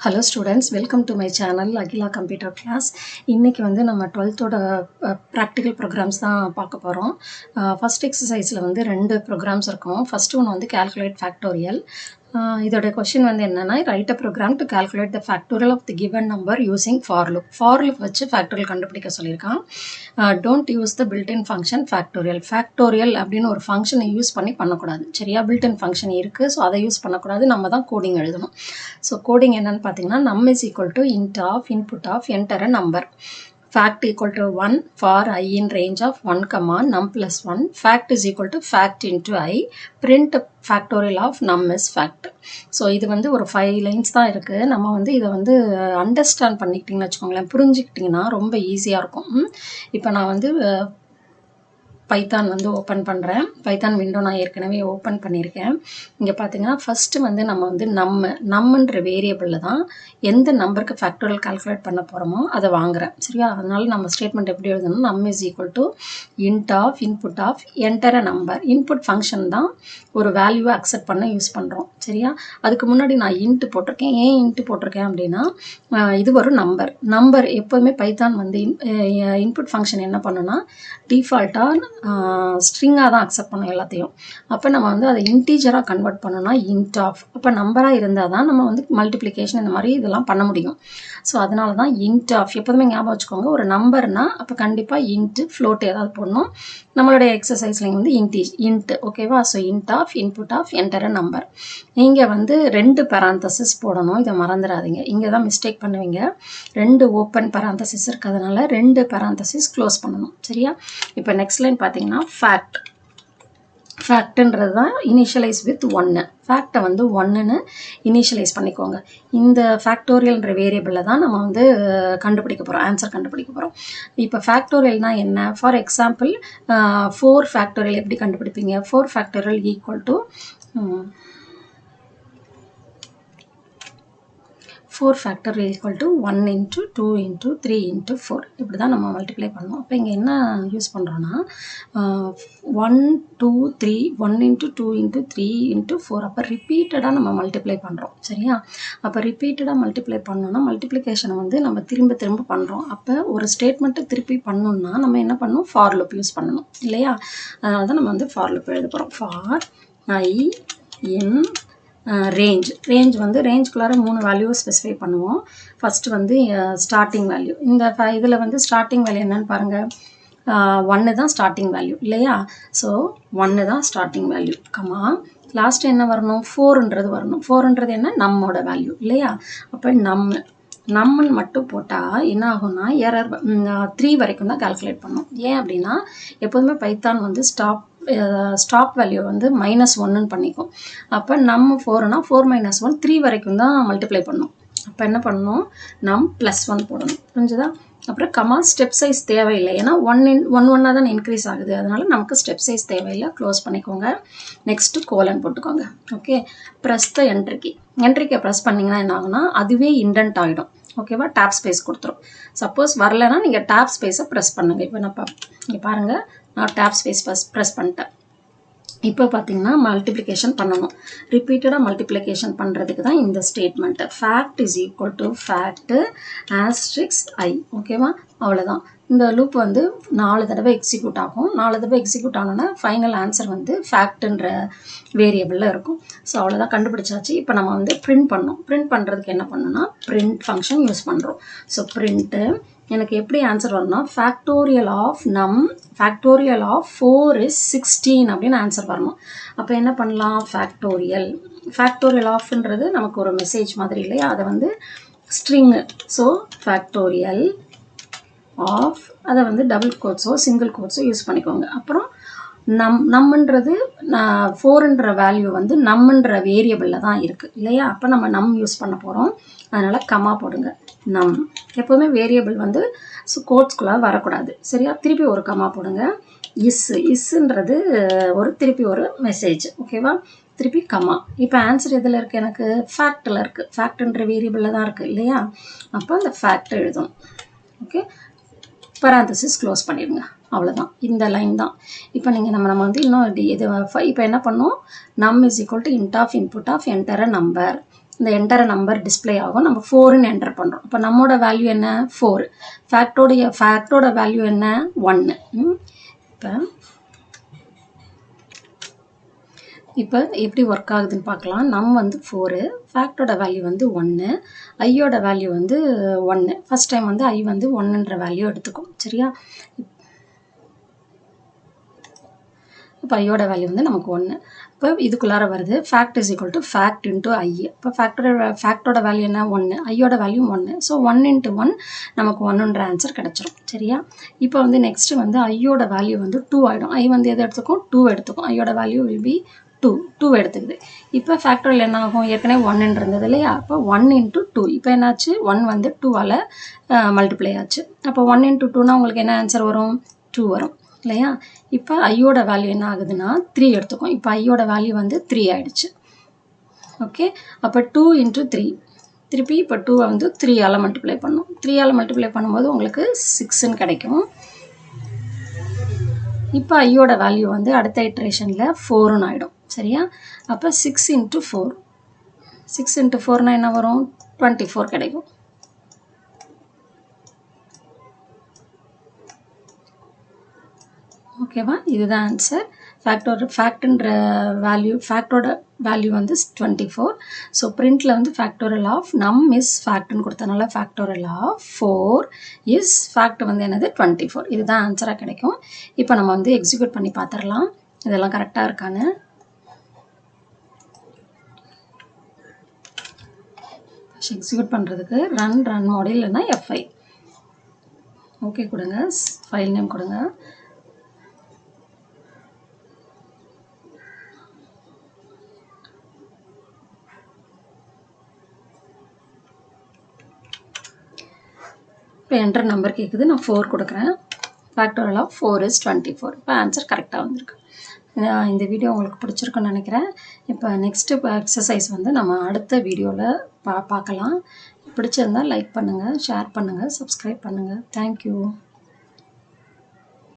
Hello students, welcome to my channel Agila Computer Class. இன்னைக்கு வந்து நம்ம 12th ஓட practical programs தான் பார்க்க போறோம். First exerciseல வந்து ரெண்டு programs இருக்கும். First one வந்து calculate factorial. இதோட question வந்து என்னன்னா write a program to calculate the factorial of the given number using for loop. For loop வச்சு factorial கண்டுபிடிக்க சொல்லியிருக்கான். Don't use the built-in function factorial. Factorial அப்படின்னு ஒரு function யூஸ் பண்ணி பண்ணக்கூடாது. சரியா, built-in function இருக்கு, ஸோ அதை யூஸ் பண்ணக்கூடாது. நம்ம தான் கோடிங் எழுதணும். ஸோ கோடிங் என்னன்னு பார்த்தீங்கன்னா num is equal to int of input of enter a number. Fact equal to 1 for I in range of 1 comma num plus 1. Fact is equal to fact into I. Print factorial of num is fact. So இது வந்து ஒரு 5 lines தான் இருக்குது. நம்ம வந்து இதை வந்து understand பண்ணிக்கிட்டிங்கன்னு வச்சுக்கோங்களேன், புரிஞ்சுக்கிட்டிங்கன்னா ரொம்ப ஈஸியாக இருக்கும். இப்போ நான் வந்து பைத்தான் வந்து ஓப்பன் பண்ணுறேன். பைத்தான் விண்டோ நான் ஏற்கனவே ஓப்பன் பண்ணியிருக்கேன். இங்கே பார்த்தீங்கன்னா ஃபஸ்ட்டு வந்து நம்ம வந்து நம்மன்ற வேரியபிளில் தான் எந்த நம்பருக்கு ஃபேக்டோரியல் கால்குலேட் பண்ண போகிறோமோ அதை வாங்குறேன். சரியா, அதனால நம்ம ஸ்டேட்மெண்ட் எப்படி எழுதணும், num is equal to int of input of enter a number. Input function தான் ஒரு வேல்யூவை அக்செப்ட் பண்ண யூஸ் பண்ணுறோம். சரியா, அதுக்கு முன்னாடி நான் இன்ட்டு போட்டிருக்கேன். ஏன் இன்ட்டு போட்டிருக்கேன் அப்படின்னா இது ஒரு நம்பர் எப்போதுமே பைத்தான் வந்து இன்புட் ஃபங்க்ஷன் என்ன பண்ணுன்னா டிஃபால்ட்டாக ஸ்ட்ரிங்காக தான் அக்செப்ட் பண்ணோம் எல்லாத்தையும். அப்போ நம்ம வந்து அதை இன்டீஜராக கன்வெர்ட் பண்ணோம்னா இன்ட் ஆஃப். அப்போ நம்பராக இருந்தால் தான் நம்ம வந்து மல்டிப்ளிகேஷன் இந்த மாதிரி இதெல்லாம் பண்ண முடியும். ஸோ அதனால தான் இன்ட் ஆஃப். எப்போதுமே ஞாபகம் வச்சுக்கோங்க, ஒரு நம்பர்னா அப்போ கண்டிப்பாக இன்ட்டு ஃப்ளோட் ஏதாவது போடணும். நம்மளுடைய எக்ஸசைஸ்லையும் வந்து இன்ட்டு. ஓகேவா, so int of input of enter number. இங்கே வந்து 2 பேராந்தசிஸ் போடணும், இதை மறந்துடாதீங்க. இங்கே தான் மிஸ்டேக் பண்ணுவீங்க. 2 ஓப்பன் பேராந்தசிஸ் இருக்கிறதுனால 2 பேராந்தசிஸ் க்ளோஸ் பண்ணணும். சரியா, இப்போ நெக்ஸ்ட் லைன் பார்த்தீங்கன்னா ஃபேக்ட்ன்றது தான் இனிஷியலைஸ் வித் 1. ஃபேக்டை வந்து 1ன்னு இனிஷியலைஸ் பண்ணிக்கோங்க. இந்த ஃபேக்டோரியல்ன்ற வேரியபிளில் தான் நம்ம வந்து கண்டுபிடிக்க போகிறோம், ஆன்சர் கண்டுபிடிக்க போகிறோம். இப்போ ஃபேக்டோரியல்னால் என்ன? ஃபார் எக்ஸாம்பிள் 4 ஃபேக்டோரியல் எப்படி கண்டுபிடிப்பீங்க? 4 factorial equal to 4 factorial equal to 1 into 2 into 3 into 4. இப்படி தான் நம்ம மல்டிப்ளை பண்ணுவோம். அப்போ இங்கே என்ன யூஸ் பண்ணுறோன்னா 1 2 3 1 இன்ட்டு 2 இன்ட்டு 3 இன்ட்டு 4. அப்போ ரிப்பீட்டடாக நம்ம மல்டிப்ளை பண்ணுறோம். சரியா, அப்போ ரிப்பீட்டடாக மல்டிப்ளை பண்ணோன்னா மல்டிப்ளிகேஷனை வந்து நம்ம திரும்ப பண்ணுறோம். அப்போ ஒரு ஸ்டேட்மெண்ட்டை திருப்பி பண்ணணுன்னா நம்ம என்ன பண்ணணும், ஃபார் லூப் யூஸ் பண்ணணும் இல்லையா. அதனால தான் நம்ம வந்து ஃபார் லூப் எழுத போகிறோம். ஃபார் ஐ இன் ரேஞ்ச் வந்து ரேஞ்சுக்குள்ளார 3 வேல்யூவை ஸ்பெசிஃபை பண்ணுவோம். ஃபஸ்ட்டு வந்து ஸ்டார்டிங் வேல்யூ. இந்த இதில் வந்து ஸ்டார்டிங் வேல்யூ என்னன்னு பாருங்கள், 1 தான் ஸ்டார்டிங் வேல்யூ இல்லையா. ஸோ 1 தான் ஸ்டார்டிங் வேல்யூ கமா லாஸ்ட்டு என்ன வரணும், 4ன்றது வரணும். 4ன்றது என்ன, நம்மோட வேல்யூ இல்லையா. அப்போ நம்மன்னு மட்டும் போட்டால் என்ன ஆகும்னா எரர் 3 வரைக்கும் தான் கால்குலேட் பண்ணணும். ஏன் அப்படின்னா எப்போதுமே பைத்தான் வந்து ஸ்டாப் வேல்யூ வந்து -1ன்னு பண்ணிக்கும். அப்போ நம்ம 4னா 4 - 1 3 வரைக்கும் தான் மல்டிப்ளை பண்ணணும். அப்போ என்ன பண்ணணும், நம் +1 போடணும். புரிஞ்சுதா. அப்புறம் கமா ஸ்டெப் சைஸ் தேவையில்லை, ஏன்னா 1 தான் இன்க்ரீஸ் ஆகுது, அதனால நமக்கு ஸ்டெப் சைஸ் தேவையில்லை. க்ளோஸ் பண்ணிக்கோங்க. நெக்ஸ்ட்டு கோலன் போட்டுக்கோங்க. ஓகே, ப்ரெஸ் த என்ட்ரிக்கை ப்ரெஸ் பண்ணிங்கன்னா என்ன ஆகுனா அதுவே இண்டென்ட் ஆகிடும். ஓகேவா, டேப் ஸ்பேஸ் கொடுத்துரும். சப்போஸ் வரலைன்னா நீங்கள் டேப் ஸ்பேஸை ப்ரெஸ் பண்ணுங்கள். இப்போ இங்கே பாருங்கள், நான் டேப் ஸ்பேஸ் ப்ரெஸ் பண்ணிட்டேன். இப்போ பார்த்தீங்கன்னா மல்டிப்ளிகேஷன் பண்ணணும். ரிப்பீட்டடாக மல்டிப்ளிகேஷன் பண்ணுறதுக்கு தான் இந்த statement. Fact is equal to fact asterisk I. ஓகேவா, அவ்வளோதான். இந்த லூப் வந்து 4 தடவை எக்ஸிக்யூட் ஆகும். 4 தடவை எக்ஸிக்யூட் ஆனோன்னா ஃபைனல் ஆன்சர் வந்து ஃபேக்ட்ன்ற வேரியபிளில் இருக்கும். ஸோ அவ்வளோதான், கண்டுபிடிச்சாச்சு. இப்போ நம்ம வந்து பிரிண்ட் பண்ணோம். பிரிண்ட் பண்ணுறதுக்கு என்ன பண்ணணும்னா பிரிண்ட் ஃபங்க்ஷன் யூஸ் பண்ணுறோம். ஸோ பிரிண்ட்டு எனக்கு எப்படி ஆன்சர் வரணும்னா ஃபேக்டோரியல் ஆஃப் 4 is 16 அப்படின்னு ஆன்சர் வரணும். அப்போ என்ன பண்ணலாம், ஃபேக்டோரியல் ஆஃப்ன்றது நமக்கு ஒரு மெசேஜ் மாதிரி இல்லையா, அதை வந்து ஸ்ட்ரிங்கு. ஸோ ஃபேக்டோரியல் ஆஃப் அதை வந்து டபுள் கோட்ஸோ சிங்கிள் கோட்ஸோ யூஸ் பண்ணிக்கோங்க. அப்புறம் நம்மன்றது 4ன்ற வேல்யூ வந்து நம்மன்ற வேரியபிளில் தான் இருக்குது இல்லையா. அப்போ நம்ம நம் யூஸ் பண்ண போகிறோம், அதனால் கமா போடுங்க. நம் எப்போதுமே வேரியபிள் வந்து கோட்ஸ்குள்ளே வரக்கூடாது. சரியா, திருப்பி ஒரு கமா போடுங்க. இஸ்ன்றது திருப்பி ஒரு மெசேஜ். ஓகேவா, திருப்பி கமா. இப்போ ஆன்சர் எதில் இருக்குது, எனக்கு ஃபேக்டில் இருக்குது. ஃபேக்ட்ன்ற வேரியபிளில் தான் இருக்குது இல்லையா. அப்போ அந்த ஃபேக்ட் எழுதணும். ஓகே, பராந்தசிஸ் க்ளோஸ் பண்ணிடுங்க. அவ்வளோதான், இந்த லைன் தான். இப்போ நீங்கள் நம்ம வந்து இன்னும் இது இப்போ என்ன பண்ணோம், num is equal to int of input of enter a number. இந்த என்டர் நம்பர் டிஸ்பிளே ஆகும். நம்ம 4ன்னு என்டர் பண்ணுறோம். இப்போ நம்மளோட வேல்யூ என்ன 4, ஃபேக்டோட வேல்யூ என்ன 1. இப்போ எப்படி ஒர்க் ஆகுதுன்னு பார்க்கலாம். நம் வந்து 4, ஃபேக்டோட வேல்யூ வந்து 1, ஐயோட வேல்யூ வந்து 1. ஃபர்ஸ்ட் டைம் வந்து ஐ வந்து 1ன்ற வேல்யூ எடுத்துக்கும். சரியா? இப்போ ஐயோட வேல்யூ வந்து நமக்கு 1. இப்போ இதுக்குள்ளார வருது fact is equal to fact into I. இப்போ ஃபேக்டோட வேல்யூ என்ன 1, ஐயோட வேல்யூ 1. ஸோ 1 × 1 நமக்கு 1ன்ற ஆன்சர் கிடச்சிரும். சரியா? இப்போ வந்து நெக்ஸ்ட் வந்து ஐயோட வேல்யூ வந்து 2 ஆகிடும். ஐ வந்து எது எடுத்துக்கும் 2 எடுத்துக்கும். ஐயோட வேல்யூ வில் பி 2 எடுத்துக்குது. இப்போ ஃபேக்டோரியல் என்ன ஆகும், ஏற்கனவே 1 இருந்தது இல்லையா? அப்போ 1 × 2. இப்போ என்னாச்சு 1 வந்து 2ஆல் மல்டிப்ளை ஆச்சு. அப்போ 1 × 2னா உங்களுக்கு என்ன ஆன்சர் வரும் 2 வரும் இல்லையா? இப்போ ஐயோட வேல்யூ என்ன ஆகுதுன்னா 3 எடுத்துக்கும். இப்போ ஐயோட வேல்யூ வந்து 3 ஆயிடுச்சு. ஓகே, அப்போ 2 × 3 திருப்பி இப்போ 2 வந்து 3ஆல் மல்டிப்ளை பண்ணும். 3ஆல் மல்டிப்ளை பண்ணும்போது உங்களுக்கு 6ன்னு கிடைக்கும். இப்போ ஐயோட வேல்யூ வந்து அடுத்த இட்ரேஷனில் 4ன்னு ஆகிடும். சரியா? அப்போ 6 × 4, 6 × 4னா என்ன வரும் 24 கிடைக்கும். ஓகேவா? இதுதான் ஆன்சர். ஃபேக்டோட வேல்யூ வந்து 24. ஸோ பிரிண்டில் வந்து ஃபேக்டோரியல் ஆஃப் நம் இஸ் ஃபேக்ட்னு கொடுத்தனால ஃபேக்டோரியல் ஆஃப் 4 இஸ் ஃபேக்ட் வந்து என்னது 24. இதுதான் ஆன்சராக கிடைக்கும். இப்போ நம்ம வந்து எக்ஸிக்யூட் பண்ணி பார்த்துடலாம் இதெல்லாம் கரெக்டாக இருக்கான்னு. எக்ஸிக்யூட் பண்ணுறதுக்கு ரன் மோட் இல்லைன்னா F5 ஓகே கொடுங்க. ஃபைல் நேம் கொடுங்க. இப்போ என்டர் நம்பர் கேட்குது, நான் 4 கொடுக்குறேன். Factorial of 4 is 24. இப்போ ஆன்சர் கரெக்டாக வந்திருக்கு. இந்த வீடியோ உங்களுக்கு பிடிச்சிருக்குன்னு நினைக்கிறேன். இப்போ நெக்ஸ்ட்டு எக்ஸசைஸ் வந்து நம்ம அடுத்த வீடியோவில் பார்க்கலாம். பிடிச்சிருந்தால் லைக் பண்ணுங்கள், ஷேர் பண்ணுங்கள், சப்ஸ்கிரைப் பண்ணுங்கள். தேங்க்யூ.